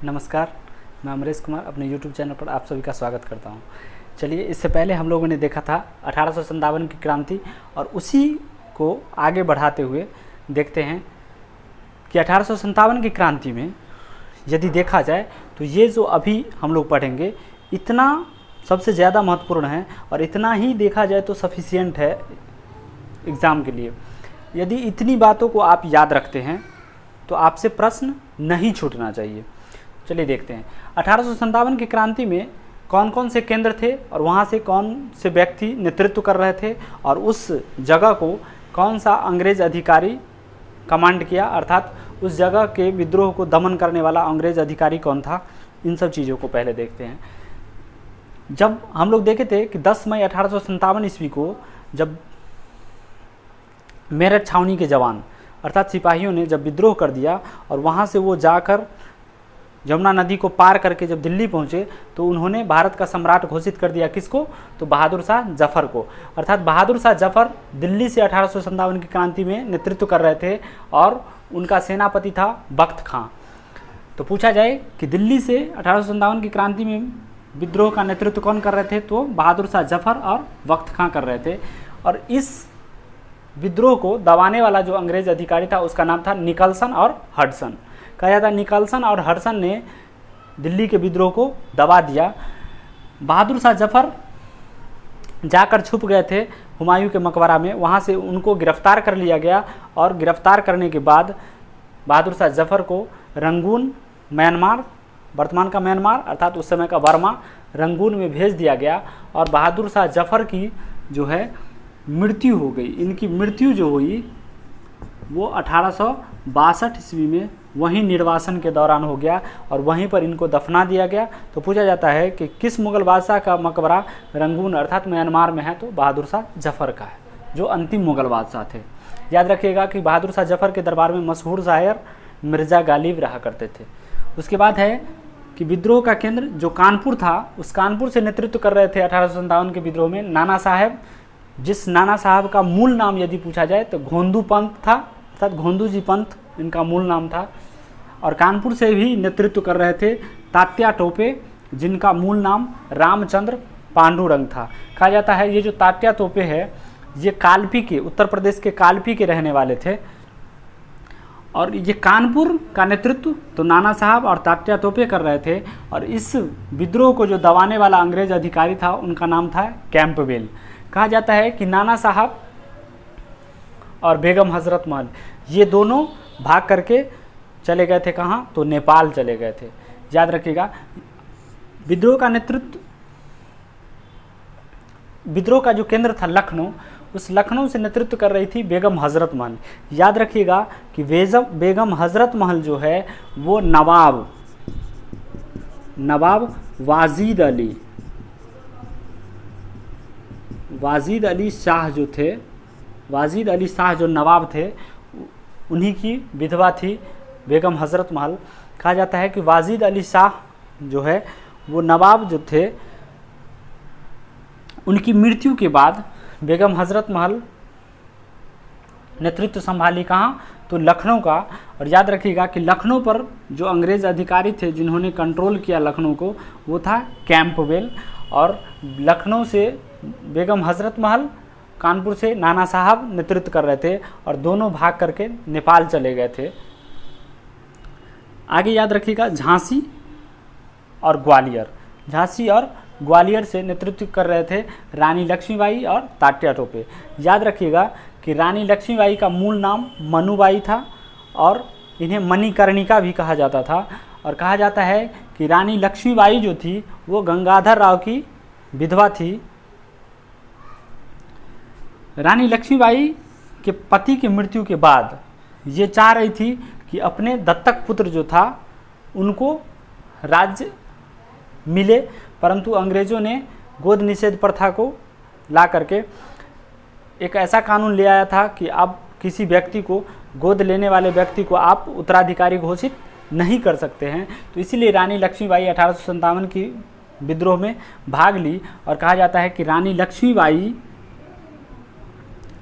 नमस्कार, मैं अमरेश कुमार अपने YouTube चैनल पर आप सभी का स्वागत करता हूं। चलिए, इससे पहले हम लोगों ने देखा था 1857 की क्रांति और उसी को आगे बढ़ाते हुए देखते हैं कि 1857 की क्रांति में यदि देखा जाए तो ये जो अभी हम लोग पढ़ेंगे इतना सबसे ज़्यादा महत्वपूर्ण है और इतना ही देखा जाए तो सफिशिएंट है एग्ज़ाम के लिए। यदि इतनी बातों को आप याद रखते हैं तो आपसे प्रश्न नहीं छूटना चाहिए। चलिए देखते हैं 1857 की क्रांति में कौन कौन से केंद्र थे और वहाँ से कौन से व्यक्ति नेतृत्व कर रहे थे और उस जगह को कौन सा अंग्रेज अधिकारी कमांड किया, अर्थात उस जगह के विद्रोह को दमन करने वाला अंग्रेज अधिकारी कौन था। इन सब चीज़ों को पहले देखते हैं। जब हम लोग देखे थे कि 10 मई 1857 ईस्वी को जब मेरठ छावनी के जवान अर्थात सिपाहियों ने जब विद्रोह कर दिया और वहाँ से वो जाकर यमुना नदी को पार करके जब दिल्ली पहुँचे तो उन्होंने भारत का सम्राट घोषित कर दिया। किसको? तो बहादुर शाह जफ़र को। अर्थात बहादुर शाह जफ़र दिल्ली से 1857 की क्रांति में नेतृत्व कर रहे थे और उनका सेनापति था बख्त खां। तो पूछा जाए कि दिल्ली से 1857 की क्रांति में विद्रोह का नेतृत्व कौन कर रहे थे, तो बहादुर शाह जफ़र और बख्त खां कर रहे थे। और इस विद्रोह को दबाने वाला जो अंग्रेज अधिकारी था उसका नाम था निकलसन और हडसन। कहा जाता है निकलसन और हडसन ने दिल्ली के विद्रोह को दबा दिया। बहादुर शाह जफ़र जाकर छुप गए थे हुमायूं के मकबरा में, वहाँ से उनको गिरफ्तार कर लिया गया और गिरफ्तार करने के बाद बहादुर शाह जफ़र को रंगून, म्यांमार, वर्तमान का म्यांमार अर्थात उस समय का बर्मा, रंगून में भेज दिया गया और बहादुर शाह जफ़र की जो है मृत्यु हो गई। इनकी मृत्यु जो हुई वो 1862 ईस्वी में वहीं निर्वासन के दौरान हो गया और वहीं पर इनको दफना दिया गया। तो पूछा जाता है कि किस मुग़ल बादशाह का मकबरा रंगून अर्थात म्यांमार में है, तो बहादुर शाह जफ़र का है, जो अंतिम मुग़ल बादशाह थे। याद रखिएगा कि बहादुर शाह जफ़र के दरबार में मशहूर शायर मिर्ज़ा गालिब रहा करते थे। उसके बाद है कि विद्रोह का केंद्र जो कानपुर था, उस कानपुर से नेतृत्व कर रहे थे 1857 के विद्रोह में नाना साहब, जिस नाना साहब का मूल नाम यदि पूछा जाए तो घोंदू पंत था, अर्थात घोंदू जी पंत इनका मूल नाम था। और कानपुर से भी नेतृत्व कर रहे थे तात्या टोपे, जिनका मूल नाम रामचंद्र पांडुरंग था। कहा जाता है ये जो तात्या टोपे है ये कालपी के, उत्तर प्रदेश के कालपी के रहने वाले थे और ये कानपुर का नेतृत्व तो नाना साहब और तात्या टोपे कर रहे थे। और इस विद्रोह को जो दबाने वाला अंग्रेज अधिकारी था उनका नाम था कैंपबेल। कहा जाता है कि नाना साहब और बेगम हजरत महल ये दोनों भाग करके चले गए थे कहाँ, तो नेपाल चले गए थे। याद रखिएगा विद्रोह का नेतृत्व, विद्रोह का जो केंद्र था लखनऊ, उस लखनऊ से नेतृत्व कर रही थी बेगम हजरत महल। याद रखिएगा कि बेगम हजरत महल जो है वो नवाब वाजिद अली शाह जो थे, वाजिद अली शाह जो नवाब थे उन्हीं की विधवा थी बेगम हजरत महल। कहा जाता है कि वाजिद अली शाह जो है वो नवाब जो थे, उनकी मृत्यु के बाद बेगम हजरत महल नेतृत्व संभाली कहाँ, तो लखनऊ का। और याद रखिएगा कि लखनऊ पर जो अंग्रेज अधिकारी थे जिन्होंने कंट्रोल किया लखनऊ को, वो था कैंपबेल। और लखनऊ से बेगम हजरत महल, कानपुर से नाना साहब नेतृत्व कर रहे थे और दोनों भाग करके नेपाल चले गए थे। आगे याद रखिएगा झांसी और ग्वालियर, झांसी और ग्वालियर से नेतृत्व कर रहे थे रानी लक्ष्मीबाई और तात्या टोपे। याद रखिएगा कि रानी लक्ष्मीबाई का मूल नाम मनुबाई था और इन्हें मणिकर्णिका भी कहा जाता था। और कहा जाता है कि रानी लक्ष्मीबाई जो थी वो गंगाधर राव की विधवा थी। रानी लक्ष्मीबाई के पति की मृत्यु के बाद ये चाह रही थी कि अपने दत्तक पुत्र जो था उनको राज्य मिले, परंतु अंग्रेज़ों ने गोद निषेध प्रथा को ला करके एक ऐसा कानून ले आया था कि अब किसी व्यक्ति को, गोद लेने वाले व्यक्ति को आप उत्तराधिकारी घोषित नहीं कर सकते हैं। तो इसीलिए रानी लक्ष्मीबाई 1857 की विद्रोह में भाग ली। और कहा जाता है कि रानी लक्ष्मीबाई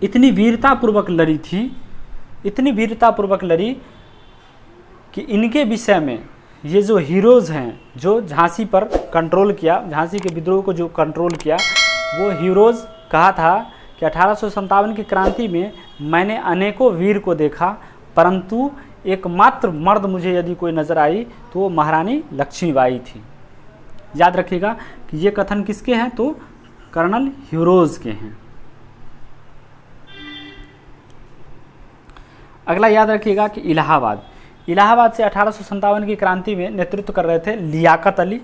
इतनी वीरतापूर्वक लड़ी थी, इतनी वीरतापूर्वक लड़ी कि इनके विषय में ये जो हीरोज़ हैं जो झांसी पर कंट्रोल किया, झांसी के विद्रोह को जो कंट्रोल किया, वो हीरोज़ कहा था कि 1857 की क्रांति में मैंने अनेकों वीर को देखा, परंतु एकमात्र मर्द मुझे यदि कोई नज़र आई तो वो महारानी लक्ष्मीबाई थी। याद रखिएगा कि ये कथन किसके हैं, तो कर्नल हीरोज़ के हैं। अगला याद रखिएगा कि इलाहाबाद से 1857 की क्रांति में नेतृत्व कर रहे थे लियाकत अली।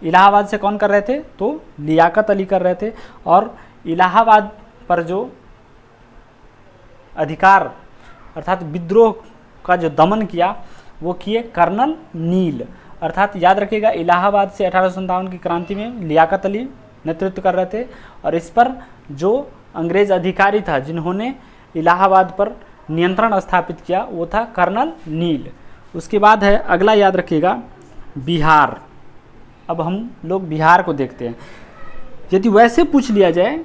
इलाहाबाद से कौन कर रहे थे, तो लियाकत अली कर रहे थे। और इलाहाबाद पर जो अधिकार अर्थात विद्रोह का जो दमन किया वो किए कर्नल नील। अर्थात याद रखिएगा इलाहाबाद से 1857 की क्रांति में लियाकत अली नेतृत्व कर रहे थे, और इस पर जो अंग्रेज़ अधिकारी था जिन्होंने इलाहाबाद पर नियंत्रण स्थापित किया वो था कर्नल नील। उसके बाद है अगला, याद रखिएगा बिहार। अब हम लोग बिहार को देखते हैं। यदि वैसे पूछ लिया जाए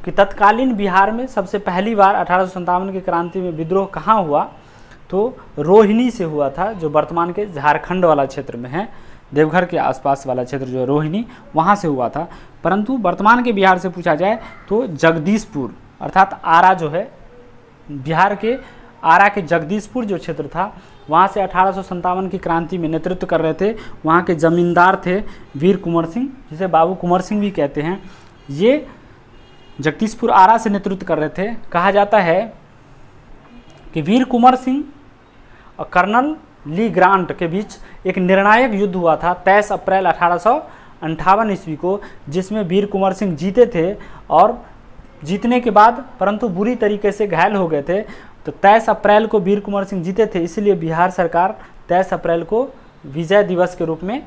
कि तत्कालीन बिहार में सबसे पहली बार 1857 की क्रांति में विद्रोह कहाँ हुआ, तो रोहिणी से हुआ था, जो वर्तमान के झारखंड वाला क्षेत्र में है, देवघर के आसपास वाला क्षेत्र जो रोहिणी, वहाँ से हुआ था। परंतु वर्तमान के बिहार से पूछा जाए तो जगदीशपुर अर्थात आरा जो है, बिहार के आरा के जगदीशपुर जो क्षेत्र था, वहाँ से 1857 की क्रांति में नेतृत्व कर रहे थे। वहाँ के जमींदार थे वीर कुंवर सिंह, जिसे बाबू कुंवर सिंह भी कहते हैं। ये जगदीशपुर आरा से नेतृत्व कर रहे थे। कहा जाता है कि वीर कुंवर सिंह और कर्नल ली ग्रांट के बीच एक निर्णायक युद्ध हुआ था 23 अप्रैल 1858 ईस्वी को, जिसमें वीर कुंवर सिंह जीते थे, और जीतने के बाद परंतु बुरी तरीके से घायल हो गए थे। तो 23 अप्रैल को वीर कुंवर सिंह जीते थे, इसलिए बिहार सरकार 23 अप्रैल को विजय दिवस के रूप में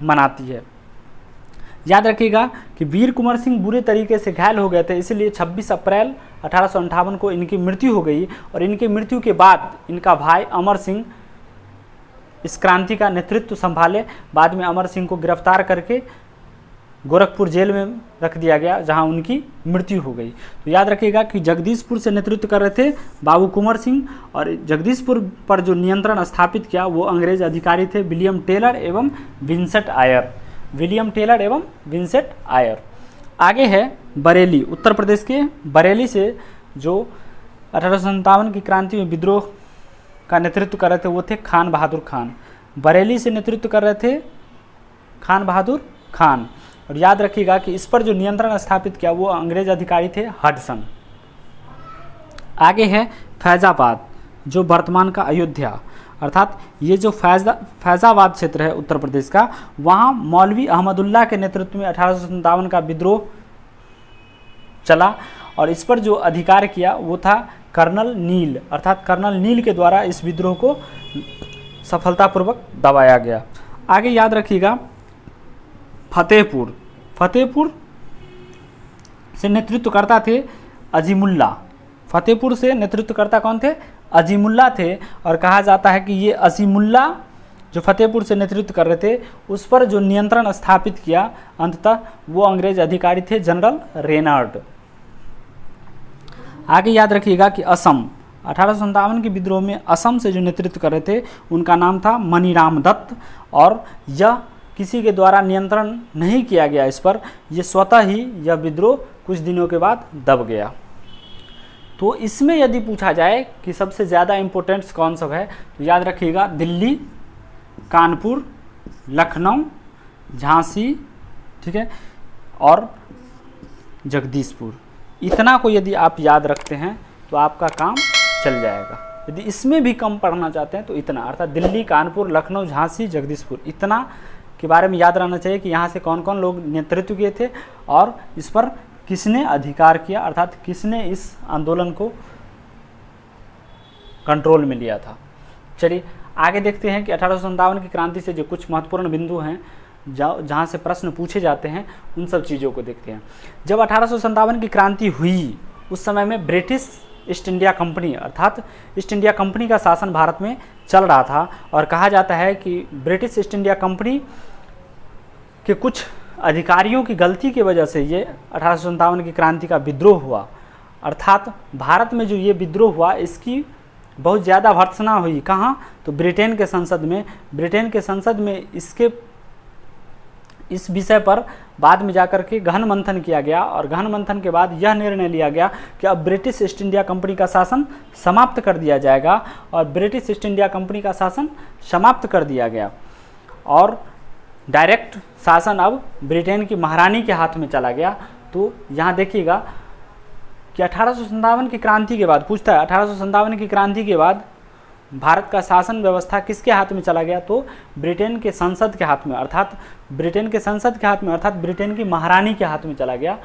मनाती है। याद रखिएगा कि वीर कुंवर सिंह बुरे तरीके से घायल हो गए थे, इसलिए 26 अप्रैल 1858 को इनकी मृत्यु हो गई, और इनकी मृत्यु के बाद इनका भाई अमर सिंह इस क्रांति का नेतृत्व संभाले। बाद में अमर सिंह को गिरफ्तार करके गोरखपुर जेल में रख दिया गया, जहां उनकी मृत्यु हो गई। तो याद रखिएगा कि जगदीशपुर से नेतृत्व कर रहे थे बाबू कुंवर सिंह, और जगदीशपुर पर जो नियंत्रण स्थापित किया वो अंग्रेज अधिकारी थे विलियम टेलर एवं विंसेंट आयर। आगे है बरेली, उत्तर प्रदेश के बरेली से जो 1857 की क्रांति में विद्रोह का नेतृत्व कर रहे थे वो थे खान बहादुर खान। बरेली से नेतृत्व कर रहे थे खान बहादुर खान। और याद रखिएगा कि इस पर जो नियंत्रण स्थापित किया वो अंग्रेज अधिकारी थे हडसन। आगे है फैजाबाद, जो वर्तमान का अयोध्या, अर्थात ये जो फैजाबाद क्षेत्र है उत्तर प्रदेश का, वहाँ मौलवी अहमदुल्ला के नेतृत्व में 1857 का विद्रोह चला, और इस पर जो अधिकार किया वो था कर्नल नील। अर्थात कर्नल नील के द्वारा इस विद्रोह को सफलतापूर्वक दबाया गया। आगे याद रखिएगा फतेहपुर से नेतृत्वकर्ता थे अजीमुल्ला। फतेहपुर से नेतृत्वकर्ता कौन थे? अजीमुल्ला थे। और कहा जाता है कि ये अजीमुल्ला जो फतेहपुर से नेतृत्व कर रहे थे उस पर जो नियंत्रण स्थापित किया अंततः वो अंग्रेज अधिकारी थे जनरल रेनार्ड। आगे याद रखिएगा कि असम 1857 के विद्रोह में असम से जो नेतृत्व कर रहे थे उनका नाम था मनीराम दत्त, और यह किसी के द्वारा नियंत्रण नहीं किया गया इस पर, यह स्वतः ही यह विद्रोह कुछ दिनों के बाद दब गया। तो इसमें यदि पूछा जाए कि सबसे ज़्यादा इम्पोर्टेंट कौन सा है तो याद रखिएगा दिल्ली, कानपुर, लखनऊ, झांसी, ठीक है, और जगदीशपुर। इतना को यदि आप याद रखते हैं तो आपका काम चल जाएगा। यदि इसमें भी कम पढ़ना चाहते हैं तो इतना, अर्थात दिल्ली, कानपुर, लखनऊ, झांसी, जगदीशपुर, इतना के बारे में याद रहना चाहिए कि यहाँ से कौन कौन लोग नेतृत्व किए थे और इस पर किसने अधिकार किया, अर्थात किसने इस आंदोलन को कंट्रोल में लिया था। चलिए आगे देखते हैं कि 1857 की क्रांति से जो कुछ महत्वपूर्ण बिंदु हैं जहाँ से प्रश्न पूछे जाते हैं उन सब चीज़ों को देखते हैं। जब 1857 की क्रांति हुई उस समय में ब्रिटिश ईस्ट इंडिया कंपनी अर्थात ईस्ट इंडिया कंपनी का शासन भारत में चल रहा था, और कहा जाता है कि ब्रिटिश ईस्ट इंडिया कंपनी के कुछ अधिकारियों की गलती की वजह से ये 1857 की क्रांति का विद्रोह हुआ। अर्थात भारत में जो ये विद्रोह हुआ इसकी बहुत ज़्यादा भर्त्सना हुई। कहाँ? तो ब्रिटेन के संसद में। ब्रिटेन के संसद में इस विषय पर बाद में जाकर के गहन मंथन किया गया और गहन मंथन के बाद यह निर्णय लिया गया कि अब ब्रिटिश ईस्ट इंडिया कंपनी का शासन समाप्त कर दिया जाएगा। और ब्रिटिश ईस्ट इंडिया कंपनी का शासन समाप्त कर दिया गया और डायरेक्ट शासन अब ब्रिटेन की महारानी के हाथ में चला गया। तो यहाँ देखिएगा कि 1857 की क्रांति के बाद पूछता है, 1857 की क्रांति के बाद भारत का शासन व्यवस्था किसके हाथ में चला गया? तो ब्रिटेन के संसद के हाथ में, अर्थात ब्रिटेन के संसद के हाथ में, अर्थात ब्रिटेन की महारानी के हाथ में चला गया।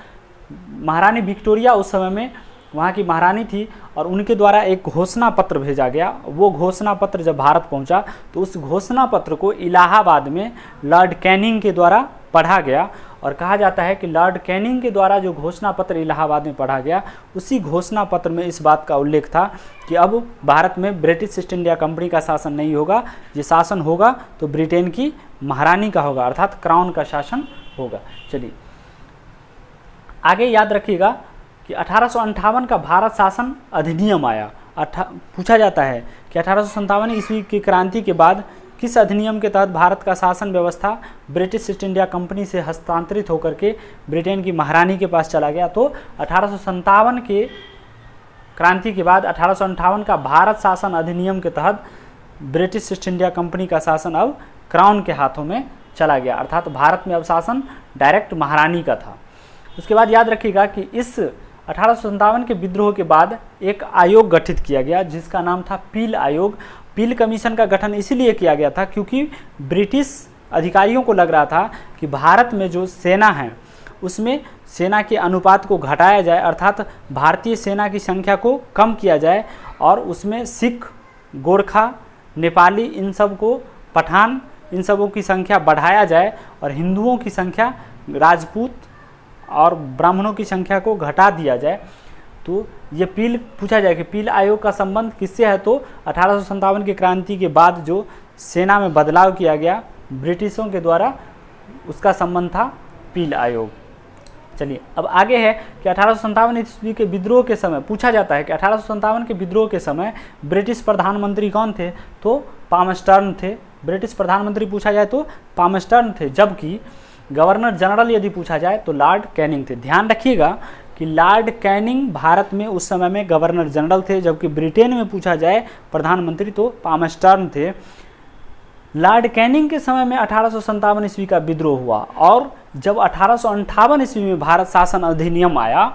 महारानी विक्टोरिया उस समय में वहाँ की महारानी थी और उनके द्वारा एक घोषणा पत्र भेजा गया। वो घोषणा पत्र जब भारत पहुँचा तो उस घोषणा पत्र को इलाहाबाद में लॉर्ड कैनिंग के द्वारा पढ़ा गया और कहा जाता है कि लॉर्ड कैनिंग के द्वारा जो घोषणा पत्र इलाहाबाद में पढ़ा गया, उसी घोषणा पत्र में इस बात का उल्लेख था कि अब भारत में ब्रिटिश ईस्ट इंडिया कंपनी का शासन नहीं होगा, ये शासन होगा तो ब्रिटेन की महारानी का होगा, अर्थात क्राउन का शासन होगा। चलिए आगे याद रखिएगा कि 1858 का भारत शासन अधिनियम आया। पूछा जाता है कि 1857 ईस्वी की क्रांति के बाद किस अधिनियम के तहत भारत का शासन व्यवस्था ब्रिटिश ईस्ट इंडिया कंपनी से हस्तांतरित होकर के ब्रिटेन की महारानी के पास चला गया? तो 1857 के क्रांति के बाद 1858 का भारत शासन अधिनियम के तहत ब्रिटिश ईस्ट इंडिया कंपनी का शासन अब क्राउन के हाथों में चला गया, अर्थात भारत में अब शासन डायरेक्ट महारानी का था। उसके बाद याद रखिएगा कि इस 1857 के विद्रोह के बाद एक आयोग गठित किया गया जिसका नाम था पील आयोग। पील कमीशन का गठन इसीलिए किया गया था क्योंकि ब्रिटिश अधिकारियों को लग रहा था कि भारत में जो सेना है उसमें सेना के अनुपात को घटाया जाए, अर्थात भारतीय सेना की संख्या को कम किया जाए और उसमें सिख, गोरखा, नेपाली, इन सब को, पठान, इन सबों की संख्या बढ़ाया जाए और हिंदुओं की संख्या, राजपूत और ब्राह्मणों की संख्या को घटा दिया जाए। तो ये पील पूछा जाए कि पील आयोग का संबंध किससे है? तो 1857 की क्रांति के बाद जो सेना में बदलाव किया गया ब्रिटिशों के द्वारा, उसका संबंध था पील आयोग। चलिए अब आगे है कि 1857 ईस्वी के विद्रोह के समय पूछा जाता है कि 1857 के विद्रोह के समय ब्रिटिश प्रधानमंत्री कौन थे? तो पामस्टर्न थे। ब्रिटिश प्रधानमंत्री पूछा जाए तो पामस्टर्न थे, जबकि गवर्नर जनरल यदि पूछा जाए तो लॉर्ड कैनिंग थे। ध्यान रखिएगा कि लॉर्ड कैनिंग भारत में उस समय में गवर्नर जनरल थे, जबकि ब्रिटेन में पूछा जाए प्रधानमंत्री तो पामस्टर्न थे। लॉर्ड कैनिंग के समय में 1857 ईस्वी का विद्रोह हुआ और जब 1858 ईस्वी में भारत शासन अधिनियम आया,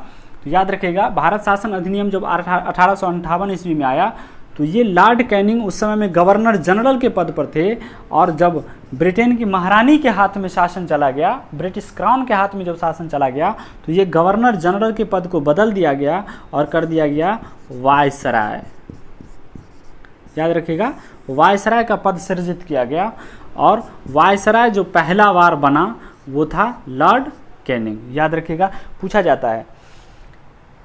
तो याद रखिएगा भारत शासन अधिनियम जब 1858 ईस्वी में आया तो ये लॉर्ड कैनिंग उस समय में गवर्नर जनरल के पद पर थे और जब ब्रिटेन की महारानी के हाथ में शासन चला गया, ब्रिटिश क्राउन के हाथ में जब शासन चला गया, तो ये गवर्नर जनरल के पद को बदल दिया गया और कर दिया गया वायसराय। याद रखिएगा वायसराय का पद सृजित किया गया और वायसराय जो पहला बार बना वो था लॉर्ड कैनिंग। याद रखिएगा पूछा जाता है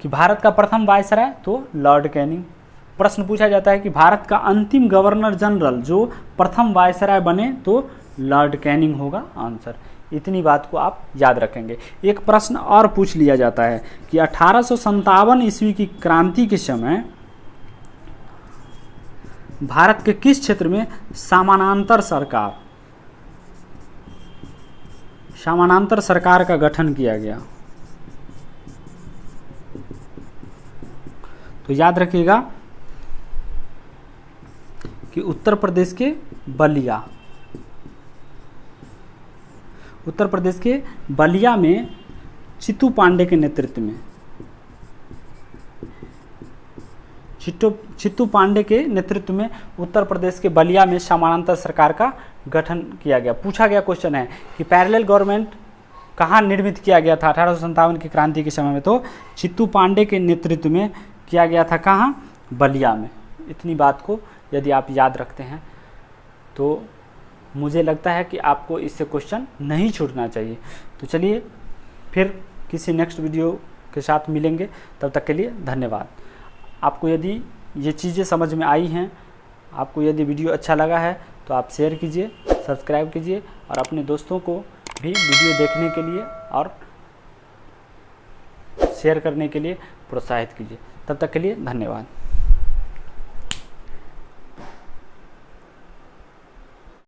कि भारत का प्रथम वायसराय तो लॉर्ड कैनिंग। प्रश्न पूछा जाता है कि भारत का अंतिम गवर्नर जनरल जो प्रथम वायसराय बने तो लॉर्ड कैनिंग होगा आंसर। इतनी बात को आप याद रखेंगे। एक प्रश्न और पूछ लिया जाता है कि 1857 ईस्वी की क्रांति के समय भारत के किस क्षेत्र में समानांतर सरकार का गठन किया गया? तो याद रखिएगा कि उत्तर प्रदेश के बलिया में चित्तू पांडे के नेतृत्व में चित्तू पांडे के नेतृत्व में उत्तर प्रदेश के बलिया में समानांतर सरकार का गठन किया गया। पूछा गया क्वेश्चन है कि पैरेलल गवर्नमेंट कहाँ निर्मित किया गया था 1857 की क्रांति के समय में? तो चित्तू पांडे के नेतृत्व में किया गया था। कहाँ? बलिया में। इतनी बात को यदि आप याद रखते हैं तो मुझे लगता है कि आपको इससे क्वेश्चन नहीं छूटना चाहिए। तो चलिए फिर किसी नेक्स्ट वीडियो के साथ मिलेंगे, तब तक के लिए धन्यवाद। आपको यदि ये चीज़ें समझ में आई हैं, आपको यदि वीडियो अच्छा लगा है तो आप शेयर कीजिए, सब्सक्राइब कीजिए और अपने दोस्तों को भी वीडियो देखने के लिए और शेयर करने के लिए प्रोत्साहित कीजिए। तब तक के लिए धन्यवाद।